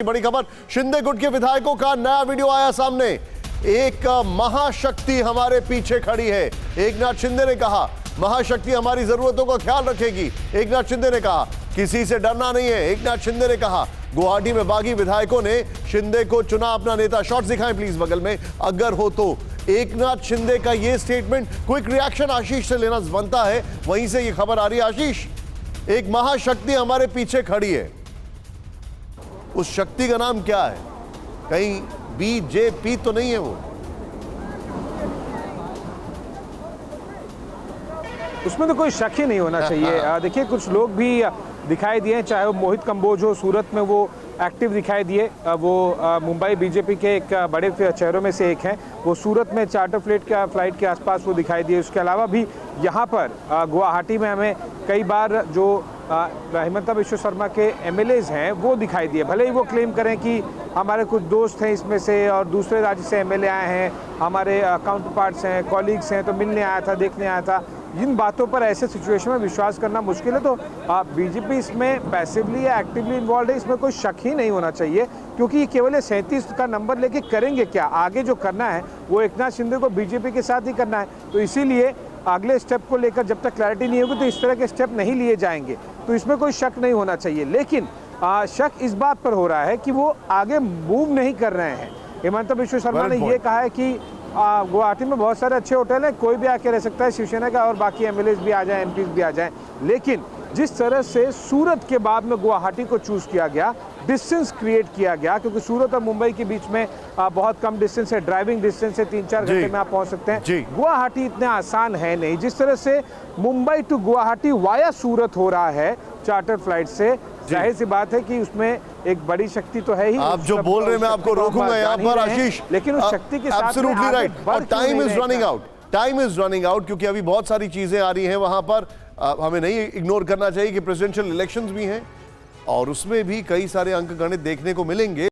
बड़ी खबर, शिंदे गुट के विधायकों का नया वीडियो आया सामने। एक महाशक्ति हमारे पीछे खड़ी है। एकनाथ शिंदे ने कहा महाशक्ति हमारी जरूरतों का ख्याल रखेगी। एकनाथ शिंदे ने कहा किसी से डरना नहीं है। एकनाथ शिंदे ने कहा गुवाहाटी में बागी विधायकों ने शिंदे को चुना अपना नेता। शॉट्स दिखाएं प्लीज बगल में अगर हो तो। एकनाथ शिंदे का यह स्टेटमेंट, क्विक रिएक्शन आशीष से लेना बनता है, वहीं से यह खबर आ रही है। आशीष, एक महाशक्ति हमारे पीछे खड़ी है, उस शक्ति का नाम क्या है? कहीं बीजेपी तो नहीं है वो? उसमें तो कोई शक ही नहीं होना चाहिए। देखिए कुछ लोग भी दिखाई दिए, चाहे वो मोहित कंबोज हो, सूरत में वो एक्टिव दिखाई दिए। वो मुंबई बीजेपी के एक बड़े चेहरों में से एक हैं। वो सूरत में चार्टर फ्लाइट के आसपास वो दिखाई दिए। उसके अलावा भी यहाँ पर गुवाहाटी में हमें कई बार जो हिमंता बिश्व शर्मा के एमएलएज हैं वो दिखाई दिए। भले ही वो क्लेम करें कि हमारे कुछ दोस्त हैं इसमें से और दूसरे राज्य से एमएलए आए हैं, हमारे काउंटर पार्ट्स हैं, कॉलीग्स हैं, तो मिलने आया था, देखने आया था। इन बातों पर ऐसे सिचुएशन में विश्वास करना मुश्किल है। तो बीजेपी इसमें पैसिवली या एक्टिवली इन्वॉल्व है, इसमें कोई शक ही नहीं होना चाहिए, क्योंकि ये केवल 37 का नंबर लेके करेंगे क्या? आगे जो करना है वो एकनाथ शिंदे को बीजेपी के साथ ही करना है। तो इसीलिए अगले स्टेप को लेकर जब तक क्लैरिटी नहीं होगी तो इस तरह के स्टेप नहीं लिए जाएंगे। तो इसमें कोई शक नहीं होना चाहिए। लेकिन शक इस बात पर हो रहा है कि वो आगे मूव नहीं कर रहे हैं। हिमंता बिश्व शर्मा ने ये कहा है कि गुवाहाटी में बहुत सारे अच्छे होटल हैं, कोई भी आके रह सकता है, शिवसेना का और बाकी एमएलएज भी आ जाएं, एमपीज भी आ जाएं। लेकिन जिस तरह से सूरत के बाद में गुवाहाटी को चूज किया गया, डिस्टेंस क्रिएट किया गया, क्योंकि सूरत और मुंबई के बीच में बहुत कम डिस्टेंस है, ड्राइविंग डिस्टेंस है, 3-4 घंटे में आप पहुंच सकते हैं। गुवाहाटी इतना आसान है नहीं। जिस तरह से मुंबई टू गुवाहाटी वाया सूरत हो रहा है चार्टर फ्लाइट से, जाहिर सी बात है कि उसमें एक बड़ी शक्ति तो है ही। आप जो बोल रहे हैं मैं आपको रोकूंगा यहाँ पर आशीष, लेकिन उस शक्ति के साथ एब्सोल्युटली राइट। और टाइम इज रनिंग आउट, क्योंकि अभी बहुत सारी चीजें आ रही हैं वहां पर। हमें नहीं इग्नोर करना चाहिए कि प्रेसिडेंशियल इलेक्शंस भी हैं और उसमें भी कई सारे अंक गणित देखने को मिलेंगे।